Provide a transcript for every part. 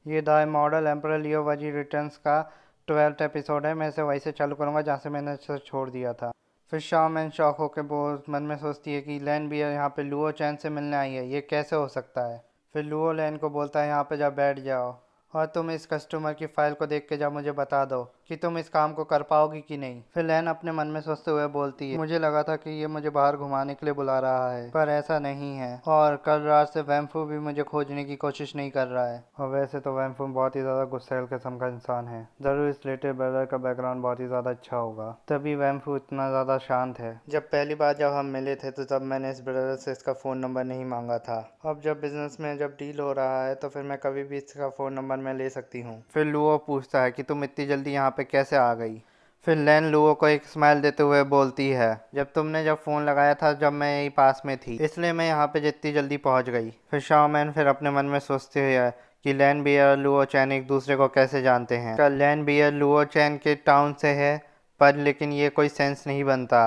ये the model emperor लियो वजी returns का 12th एपिसोड है। मैं इसे वहीं से चालू करूँगा जहाँ से मैंने इसे छोड़ दिया था। फिर शाम एंड शॉक होकर मन में सोचती है कि लैन बियर यहाँ पे लुओ चैन से मिलने आई है, ये कैसे हो सकता है। फिर लुओ लैन को बोलता है यहाँ पे जा बैठ जाओ और तुम इस कस्टमर की फाइल को देख के जा मुझे बता दो कि तुम इस काम को कर पाओगी कि नहीं। फिर लैन अपने मन में सोचते हुए बोलती है मुझे लगा था कि ये मुझे बाहर घुमाने के लिए बुला रहा है, पर ऐसा नहीं है और कल रात से वैम्फू भी मुझे खोजने की कोशिश नहीं कर रहा है। और वैसे तो वैम्फू बहुत ही ज़्यादा गुस्सैल किस्म का इंसान है। ज़रूर इस लिटिल ब्रदर का बैकग्राउंड बहुत ही ज़्यादा अच्छा होगा, तभी वैम्फू इतना ज़्यादा शांत है। जब पहली बार जब हम मिले थे तो तब मैंने इस ब्रदर से इसका फ़ोन नंबर नहीं मांगा था। अब जब बिजनेस में जब डील हो रहा है तो फिर मैं कभी भी इसका फ़ोन नंबर मैं ले सकती हूँ। फिर लुओ पूछता है कि तुम इतनी जल्दी यहाँ पे कैसे आ गई। फिर लैन लुओ को एक स्माइल देते हुए बोलती है जब फ़ोन लगाया था जब मैं यही पास में थी, इसलिए मैं यहाँ पे जितनी जल्दी पहुँच गई। फिर शाओमैन फिर अपने मन में सोचते हुए कि लैन बियर और लुओ चैन एक दूसरे को कैसे जानते हैं। क्या लैन बियर लुओ चैन के टाउन से है, पर लेकिन ये कोई सेंस नहीं बनता।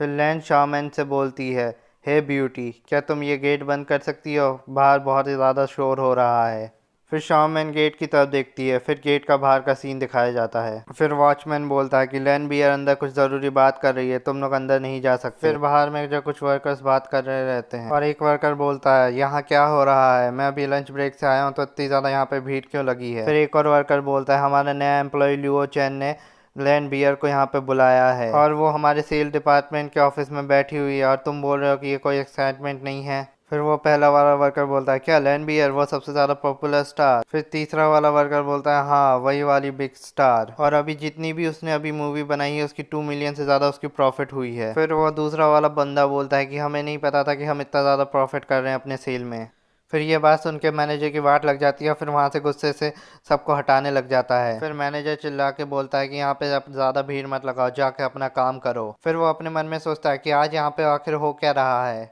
फिर लैन शाओमैन से बोलती है हे ब्यूटी, क्या तुम ये गेट बंद कर सकती हो, बाहर बहुत ही ज़्यादा शोर हो रहा है। फिर शाओमैन गेट की तरफ देखती है। फिर गेट का बाहर का सीन दिखाया जाता है। फिर वॉचमैन बोलता है कि लैन बियर अंदर कुछ ज़रूरी बात कर रही है, तुम लोग अंदर नहीं जा सकते। फिर बाहर में जो कुछ वर्कर्स बात कर रहे रहते हैं और एक वर्कर बोलता है यहाँ क्या हो रहा है, मैं अभी लंच ब्रेक से आया हूँ तो इतनी ज़्यादा यहाँ पे भीड़ क्यों लगी है। फिर एक और वर्कर बोलता है हमारा नया एम्प्लॉय लुओ चैन ने लैन बियर को यहाँ पे बुलाया है और वो हमारे सेल डिपार्टमेंट के ऑफिस में बैठी हुई है और तुम बोल रहे हो कि ये कोई एक्साइटमेंट नहीं है। फिर वो पहला वाला वर्कर बोलता है क्या लैन बियर वो सबसे ज़्यादा पॉपुलर स्टार। फिर तीसरा वाला वर्कर बोलता है हाँ वही वाली बिग स्टार, और अभी जितनी भी उसने अभी मूवी बनाई है उसकी 2 मिलियन से ज़्यादा उसकी प्रॉफिट हुई है। फिर वो दूसरा वाला बंदा बोलता है कि हमें नहीं पता था कि हम इतना ज़्यादा प्रॉफिट कर रहे हैं अपने सेल में। फिर ये बात सुन के मैनेजर की वाट लग जाती है और फिर वहाँ से गुस्से से सबको हटाने लग जाता है। फिर मैनेजर चिल्ला के बोलता है कि यहाँ पे अब ज़्यादा भीड़ मत लगाओ, जाके अपना काम करो। फिर वो अपने मन में सोचता है कि आज यहाँ पे आखिर हो क्या रहा है।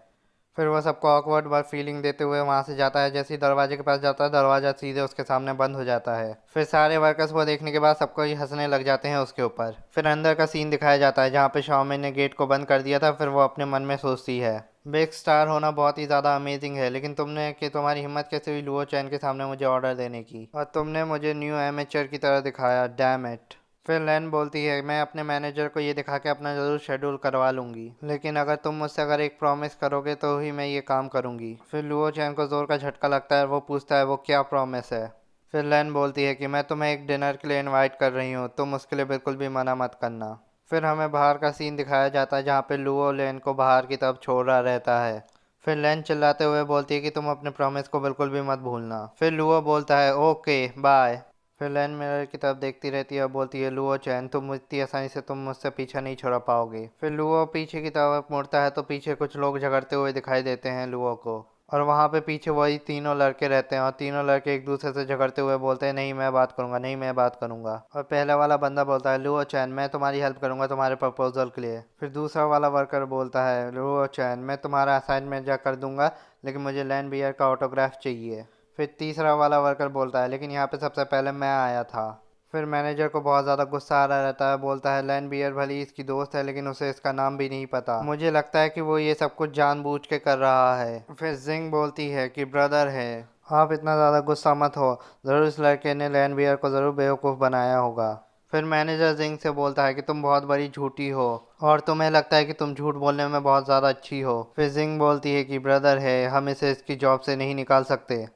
फिर वो सबको ऑकवर्ड वर्ड फीलिंग देते हुए वहाँ से जाता है। जैसे ही दरवाजे के पास जाता है दरवाज़ा सीधे उसके सामने बंद हो जाता है। फिर सारे वर्कर्स वो देखने के बाद सबको ही हंसने लग जाते हैं उसके ऊपर। फिर अंदर का सीन दिखाया जाता है जहाँ पे शाओमी ने गेट को बंद कर दिया था। फिर वो अपने मन में सोचती है बिग स्टार होना बहुत ही ज़्यादा अमेजिंग है, लेकिन तुम्हारी हिम्मत कैसे हुई लुओ चैन के सामने मुझे ऑर्डर देने की, और तुमने मुझे न्यू एमेचर की तरह दिखाया, डैम इट। फिर लैन बोलती है मैं अपने मैनेजर को ये दिखा के अपना ज़रूर शेड्यूल करवा लूँगी, लेकिन अगर तुम मुझसे अगर एक प्रॉमिस करोगे तो ही मैं ये काम करूँगी। फिर लुओ चैन को ज़ोर का झटका लगता है। वो पूछता है वो क्या प्रॉमिस है। फिर लैन बोलती है कि मैं तुम्हें एक डिनर के लिए इनवाइट कर रही हूँ, तुम उसके लिए बिल्कुल भी मना मत करना। फिर हमें बाहर का सीन दिखाया जाता है जहाँ पे लुओ लैन को बाहर की तरफ छोड़ रहा रहता है। फिर लैन चिल्लाते हुए बोलती है कि तुम अपने प्रॉमिस को बिल्कुल भी मत भूलना। फिर लुओ बोलता है ओके बाय। फिर लैन मिरर की तरफ देखती रहती है और बोलती है लुओ चैन तुम इतनी आसानी से तुम मुझसे पीछा नहीं छुड़ा पाओगे। फिर लुओ पीछे की तरफ मुड़ता है तो पीछे कुछ लोग झगड़ते हुए दिखाई देते हैं लुओ को, और वहाँ पे पीछे वही तीनों लड़के रहते हैं और तीनों लड़के एक दूसरे से झगड़ते हुए बोलते हैं नहीं मैं बात करूंगा, नहीं मैं बात करूंगा। और पहला वाला बंदा बोलता है लुओ चैन मैं तुम्हारी हेल्प करूंगा तुम्हारे प्रपोजल के लिए। फिर दूसरा वाला वर्कर बोलता है लुओ चैन मैं तुम्हारा असाइनमेंट जा कर दूंगा, लेकिन मुझे लैन बियर का ऑटोग्राफ चाहिए। फिर तीसरा वाला वर्कर बोलता है लेकिन यहाँ पे सबसे पहले मैं आया था। फिर मैनेजर को बहुत ज़्यादा गुस्सा आ रहा रहता है। बोलता है लैन बियर भली इसकी दोस्त है लेकिन उसे इसका नाम भी नहीं पता, मुझे लगता है कि वो ये सब कुछ जानबूझ के कर रहा है। फिर जिंग बोलती है कि ब्रदर है आप इतना ज़्यादा गुस्सा मत हो, ज़रूर इस लड़के ने लैन बियर को ज़रूर बेवकूफ़ बनाया होगा। फिर मैनेजर जिंग से बोलता है कि तुम बहुत बड़ी झूठी हो और तुम्हें लगता है कि तुम झूठ बोलने में बहुत ज़्यादा अच्छी हो। फिर जिंग बोलती है कि ब्रदर है हम इसे इसकी जॉब से नहीं निकाल सकते।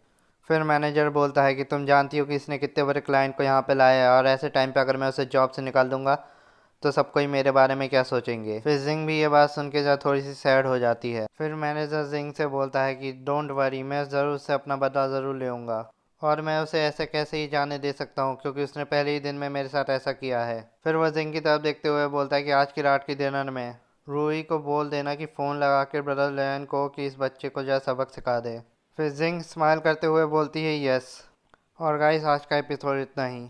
फिर मैनेजर बोलता है कि तुम जानती हो कि इसने कितने बड़े क्लाइंट को यहाँ पे लाया है और ऐसे टाइम पे अगर मैं उसे जॉब से निकाल दूंगा तो सबको ही मेरे बारे में क्या सोचेंगे। फिर जिंग भी ये बात सुन के थोड़ी सी सैड हो जाती है। फिर मैनेजर जिंग से बोलता है कि डोंट वरी मैं ज़रूर से अपना बदला ज़रूर लेऊंगा, और मैं उसे ऐसे कैसे ही जाने दे सकता हूँ क्योंकि उसने पहले ही दिन में मेरे साथ ऐसा किया है। फिर वह जिंग की तरफ देखते हुए बोलता है कि आज की रात की डिनर में रूही को बोल देना कि फ़ोन लगा के ब्रदर लेन को कि इस बच्चे को जो सबक सिखा दे। फिर जिंग स्माइल करते हुए बोलती है यस। और गाइस आज का एपिसोड इतना ही।